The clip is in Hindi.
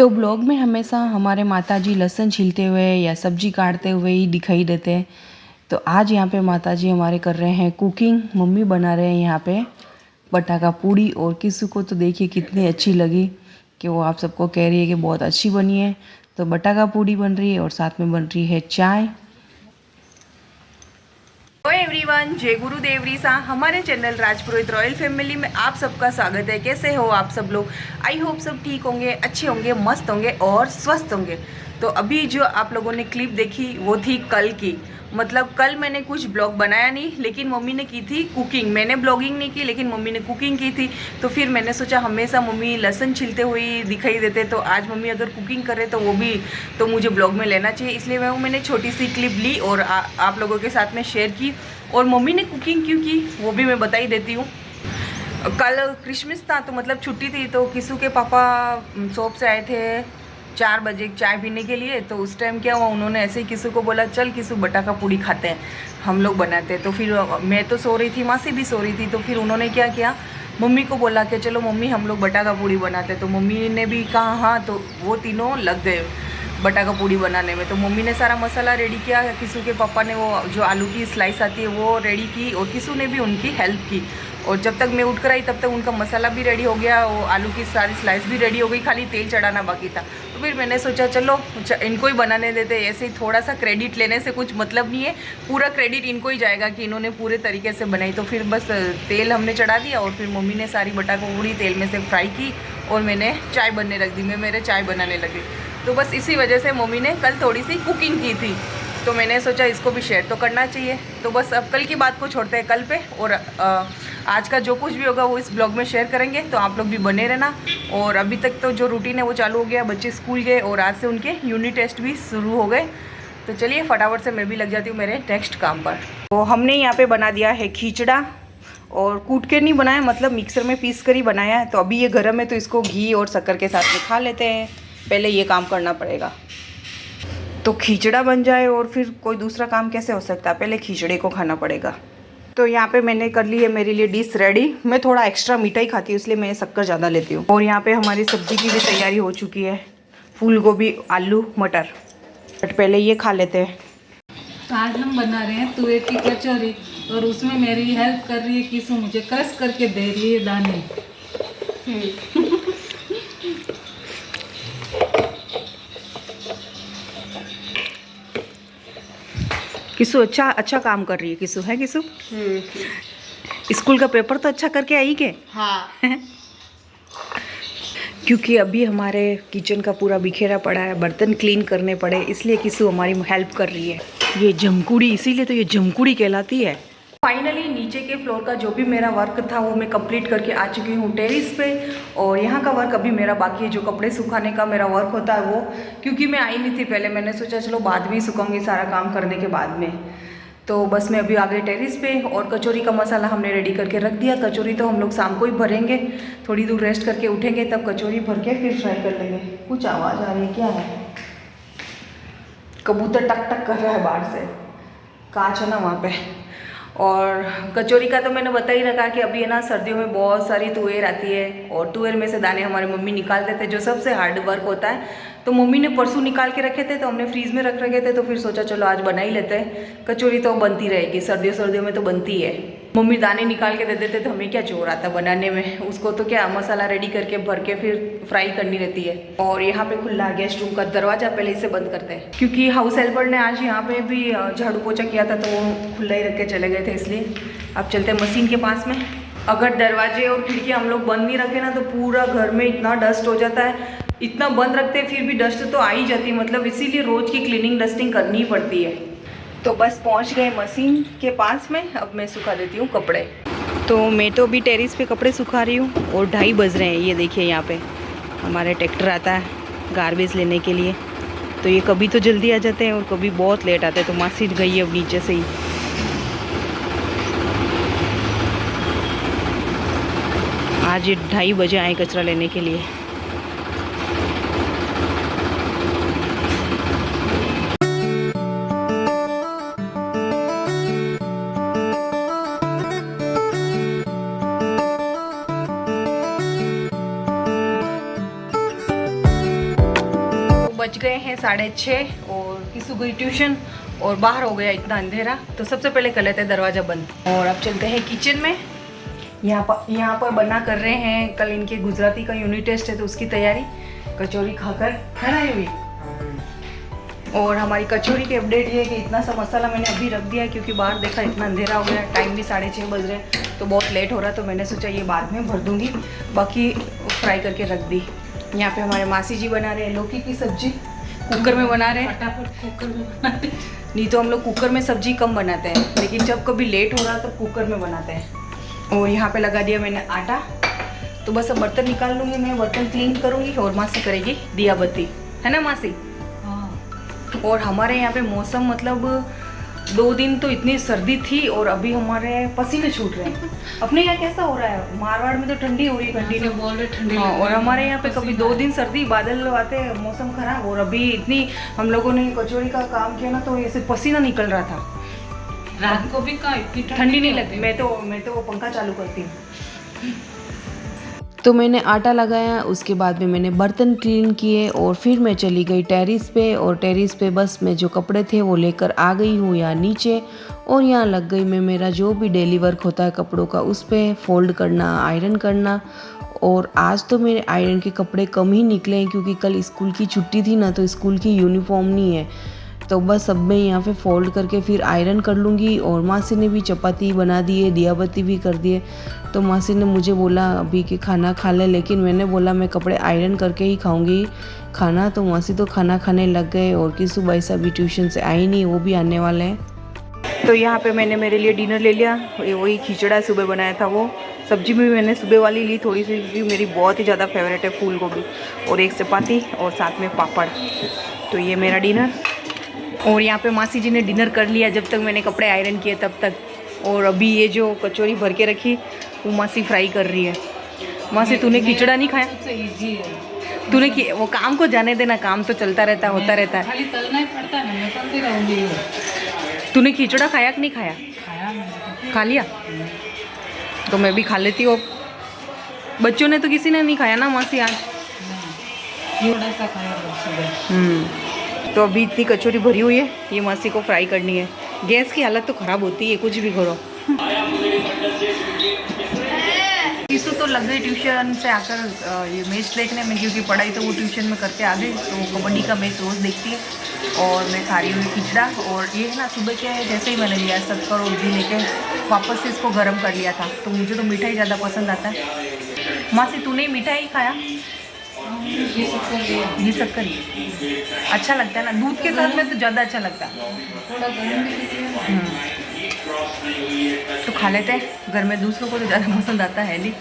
तो ब्लॉग में हमेशा हमारे माताजी लहसुन छीलते हुए या सब्जी काटते हुए ही दिखाई देते हैं। तो आज यहाँ पे माताजी हमारे कर रहे हैं कुकिंग। मम्मी बना रहे हैं यहाँ पे बटाका पूड़ी, और किसी को तो देखिए कितनी अच्छी लगी कि वो आप सबको कह रही है कि बहुत अच्छी बनी है। तो बटाका पूड़ी बन रही है और साथ में बन रही है चाय। हेलो एवरीवन, जय गुरुदेवरी सा। हमारे चैनल राजपुरोहित रॉयल फैमिली में आप सबका स्वागत है। कैसे हो आप सब लोग? आई होप सब ठीक होंगे, अच्छे होंगे, मस्त होंगे और स्वस्थ होंगे। तो अभी जो आप लोगों ने क्लिप देखी वो थी कल की। मतलब कल मैंने कुछ ब्लॉग बनाया नहीं, लेकिन मम्मी ने की थी कुकिंग। मैंने ब्लॉगिंग नहीं की, लेकिन मम्मी ने कुकिंग की थी। तो फिर मैंने सोचा हमेशा मम्मी लहसुन छिलते हुए दिखाई देते, तो आज मम्मी अगर कुकिंग करे तो वो भी तो मुझे ब्लॉग में लेना चाहिए। इसलिए मैंने छोटी सी क्लिप ली और आप लोगों के साथ में शेयर की। और मम्मी ने कुकिंग क्यों की वो भी मैं बता ही देती हूँ। कल क्रिसमस था, तो मतलब छुट्टी थी, तो किसू के पापा शॉप से आए थे 4 बजे चाय पीने के लिए। तो उस टाइम क्या हुआ, उन्होंने ऐसे ही किसू को बोला चल किसू बटाका पूड़ी खाते हैं, हम लोग बनाते हैं। तो फिर मैं तो सो रही थी, मासी भी सो रही थी। तो फिर उन्होंने क्या किया, मम्मी को बोला कि चलो मम्मी हम लोग बटाका पूड़ी बनाते। तो मम्मी ने भी कहा हाँ, तो वो तीनों लग गए बटाका पूड़ी बनाने में। तो मम्मी ने सारा मसाला रेडी किया, किसू के पापा ने वो जो आलू की स्लाइस आती है वो रेडी की, और किसू ने भी उनकी हेल्प की। और जब तक मैं उठ कर आई तब तक उनका मसाला भी रेडी हो गया, वो आलू की सारी स्लाइस भी रेडी हो गई, खाली तेल चढ़ाना बाकी था। तो फिर मैंने सोचा चलो इनको ही बनाने देते। ऐसे ही थोड़ा सा क्रेडिट लेने से कुछ मतलब नहीं है, पूरा क्रेडिट इनको ही जाएगा कि इन्होंने पूरे तरीके से बनाई। तो फिर बस तेल हमने चढ़ा दिया और फिर मम्मी ने सारी बटाका पूड़ी तेल में से फ्राई की, और मैंने चाय बनने रख दी। मैं मेरे चाय बनाने लगी। तो बस इसी वजह से मम्मी ने कल थोड़ी सी कुकिंग की थी, तो मैंने सोचा इसको भी शेयर तो करना चाहिए। तो बस अब कल की बात को छोड़ते हैं कल पे, और आज का जो कुछ भी होगा वो इस ब्लॉग में शेयर करेंगे। तो आप लोग भी बने रहना। और अभी तक तो जो रूटीन है वो चालू हो गया, बच्चे स्कूल गए और आज से उनके यूनिट टेस्ट भी शुरू हो गए। तो चलिए फटाफट से मैं भी लग जाती हूँ मेरे नेक्स्ट काम पर। तो हमने यहाँ पर बना दिया है खिचड़ा, और कूट के नहीं बनाया, मतलब मिक्सर में पीस कर ही बनाया है। तो अभी ये गर्म है तो इसको घी और शक्कर के साथ में खा लेते हैं। पहले ये काम करना पड़ेगा तो खिचड़ा बन जाए, और फिर कोई दूसरा काम कैसे हो सकता है, पहले खिचड़े को खाना पड़ेगा। तो यहाँ पे मैंने कर ली है मेरे लिए डिश रेडी। मैं थोड़ा एक्स्ट्रा मीठा ही खाती हूँ, इसलिए मैं शक्कर ज़्यादा लेती हूँ। और यहाँ पे हमारी सब्जी की भी तैयारी हो चुकी है, फूल गोभी, आलू, मटर। बट पहले ये खा लेते हैं। तो आज हम बना रहे हैं तुअर की कचौरी, और उसमें मेरी हेल्प कर रही है किसू, मुझे क्रश करके दे रही है दाने। किसू अच्छा काम कर रही है। किसू है, किसू स्कूल का पेपर तो अच्छा करके आई के? हाँ। क्योंकि अभी हमारे किचन का पूरा बिखेरा पड़ा है, बर्तन क्लीन करने पड़े, इसलिए किसू हमारी हेल्प कर रही है। ये जमकुड़ी, इसीलिए तो ये जमकुड़ी कहलाती है। फाइनली नीचे के फ्लोर का जो भी मेरा वर्क था वो मैं कंप्लीट करके आ चुकी हूँ टेरिस पे। और यहाँ का वर्क अभी मेरा बाकी है, जो कपड़े सुखाने का मेरा वर्क होता है वो, क्योंकि मैं आई नहीं थी पहले, मैंने सोचा चलो बाद में ही सुखाऊंगी सारा काम करने के बाद में। तो बस मैं अभी आ गई टेरिस पे, और कचौरी का मसाला हमने रेडी करके रख दिया। कचौरी तो हम लोग शाम को ही भरेंगे, थोड़ी दूर रेस्ट करके उठेंगे तब कचौरी भर के फिर फ्राई कर लेंगे। कुछ आवाज़ आ रही है, क्या है? कबूतर टक टक कर रहा है बाहर से, कांच है ना वहाँ पे। और कचौरी का तो मैंने बता ही रखा कि अभी है ना सर्दियों में बहुत सारी तुअर आती है, और तुअर में से दाने हमारी मम्मी निकालते थे, जो सबसे हार्ड वर्क होता है। तो मम्मी ने परसों निकाल के रखे थे, तो हमने फ्रीज में रख रखे थे। तो फिर सोचा चलो आज बना ही लेते हैं। कचौरी तो बनती रहेगी, सर्दियों में तो बनती है। मम्मी दाने निकाल के दे देते तो हमें क्या चोर आता बनाने में, उसको तो क्या मसाला रेडी करके भर के फिर फ्राई करनी रहती है। और यहाँ पे खुला गेस्ट रूम का दरवाजा, पहले इसे बंद करते हैं, क्योंकि हाउस हेल्पर ने आज यहाँ पे भी झाड़ू पोछा किया था, तो वो खुला ही रख के चले गए थे, इसलिए अब चलते हैं मशीन के पास में। अगर दरवाजे और खिड़की हम लोग बंद नहीं रखे ना, तो पूरा घर में इतना डस्ट हो जाता है। इतना बंद रखते हैं फिर भी डस्ट तो आ ही जाती है, मतलब इसीलिए रोज़ की क्लीनिंग डस्टिंग करनी ही पड़ती है। तो बस पहुंच गए मशीन के पास में, अब मैं सुखा देती हूँ कपड़े। तो मैं तो अभी टेरिस पे कपड़े सुखा रही हूँ, और 2:30 बज रहे हैं। ये देखिए यहाँ पे हमारे ट्रैक्टर आता है गार्बेज लेने के लिए। तो ये कभी तो जल्दी आ जाते हैं और कभी बहुत लेट आते हैं। तो मासी गई है अब नीचे से ही। आज ये 2:30 बजे आए कचरा लेने के लिए। बज गए हैं 6:30 और किसू गई ट्यूशन और बाहर हो गया इतना अंधेरा। तो सबसे पहले कर लेते हैं दरवाज़ा बंद और अब चलते हैं किचन में। यहाँ पर बना कर रहे हैं, कल इनके गुजराती का यूनिट टेस्ट है तो उसकी तैयारी। कचौरी खाकर है ना ये। और हमारी कचौरी की अपडेट ये है कि इतना सा मसाला मैंने अभी रख दिया है क्योंकि बाहर देखा इतना अंधेरा हो गया, टाइम भी 6:30 बज रहे हैं तो बहुत लेट हो रहा, तो मैंने सोचा ये बाद में भर दूँगी, बाकी फ्राई करके रख दी। यहाँ पे हमारे मासी जी बना रहे हैं लौकी की सब्जी, कुकर में बना रहे हैं। फटाफट कुकर में बनाते हैं। नहीं तो हम लोग कुकर में सब्जी कम बनाते हैं, लेकिन जब कभी लेट हो रहा तो कुकर में बनाते हैं। और यहाँ पे लगा दिया मैंने आटा, तो बस अब बर्तन निकाल लूँगी, मैं बर्तन क्लीन करूँगी और मासी करेगी दिया बत्ती, है ना मासी। और हमारे यहाँ पे मौसम मतलब 2 दिन तो इतनी सर्दी थी और अभी हमारे पसीने छूट रहे हैं। अपने यहाँ कैसा हो रहा है? मारवाड़ में तो ठंडी हो रही है कंटिन्यू, बोल रहे ठंडी। हाँ, और हमारे यहाँ पे कभी 2 दिन सर्दी, बादल आते हैं, मौसम खराब, और अभी इतनी हम लोगों ने कचौरी का काम किया ना तो ऐसे पसीना निकल रहा था। रात को भी कहाँ इतनी ठंडी नहीं लगती, मैं तो वो पंखा चालू करती हूँ। तो मैंने आटा लगाया, उसके बाद में मैंने बर्तन क्लीन किए और फिर मैं चली गई टेरिस पे। और टेरिस पे बस मैं जो कपड़े थे वो लेकर आ गई हूँ यहाँ नीचे, और यहाँ लग गई मैं मेरा जो भी डेली वर्क होता है कपड़ों का उस पर फोल्ड करना, आयरन करना। और आज तो मेरे आयरन के कपड़े कम ही निकले हैं क्योंकि कल स्कूल की छुट्टी थी ना, तो स्कूल की यूनिफॉर्म नहीं है, तो बस अब मैं यहाँ पे फोल्ड करके फिर आयरन कर लूँगी। और मासी ने भी चपाती बना दिए, दिया बत्ती भी कर दिए। तो मासी ने मुझे बोला अभी कि खाना खा ले, लेकिन मैंने बोला मैं कपड़े आयरन करके ही खाऊंगी खाना। तो मासी तो खाना खाने लग गए और किसू भाई साहब भी ट्यूशन से आई नहीं, वो भी आने वाले हैं। तो यहाँ पे मैंने मेरे लिए डिनर ले लिया, वही खिचड़ा सुबह बनाया था, वो सब्जी भी मैंने सुबह वाली ली थोड़ी सी क्योंकि मेरी बहुत ही ज़्यादा फेवरेट है फूल गोभी, और एक चपाती और साथ में पापड़। तो ये मेरा डिनर। और यहाँ पे मासी जी ने डिनर कर लिया जब तक मैंने कपड़े आयरन किए तब तक। और अभी ये जो कचौरी भर के रखी वो मासी फ्राई कर रही है। मासी तूने खिचड़ा नहीं खाया? सबसे इजी है। तूने वो काम को जाने देना, काम तो चलता रहता है, होता रहता है। खाली तलना ही पड़ता है ना, मैं तलती रहूँगी। तूने खिचड़ा खाया कि नहीं खाया? खाया मैंने तो। खा लिया तो मैं भी खा लेती हूँ। बच्चों ने तो किसी ने नहीं खाया ना मासी आज? थोड़ा सा खाया सुबह। तो अभी इतनी कचौरी भरी हुई है, ये मासी को फ्राई करनी है। गैस की हालत तो ख़राब होती है कुछ भी करो। किसू तो लग गई ट्यूशन से आकर ये मैच देखने में, क्योंकि पढ़ाई तो वो ट्यूशन में करके आ गई, तो वो कबड्डी का मैच रोज़ देखती है। और मैं खा रही हूँ खिचड़ा। और ये है ना सुबह क्या है, जैसे ही मैंने लिया शक्कर और घी लेके वापस से इसको गर्म कर लिया था, तो मुझे तो मिठाई ज़्यादा पसंद आता है। मासी तूने मिठाई खाया? घी शक्कर अच्छा लगता है ना, दूध के साथ में तो ज़्यादा अच्छा लगता है। थोड़ा गर्म भी कीजिए। तो खा लेते हैं, घर में दूसरों को तो ज़्यादा पसंद आता है नहीं।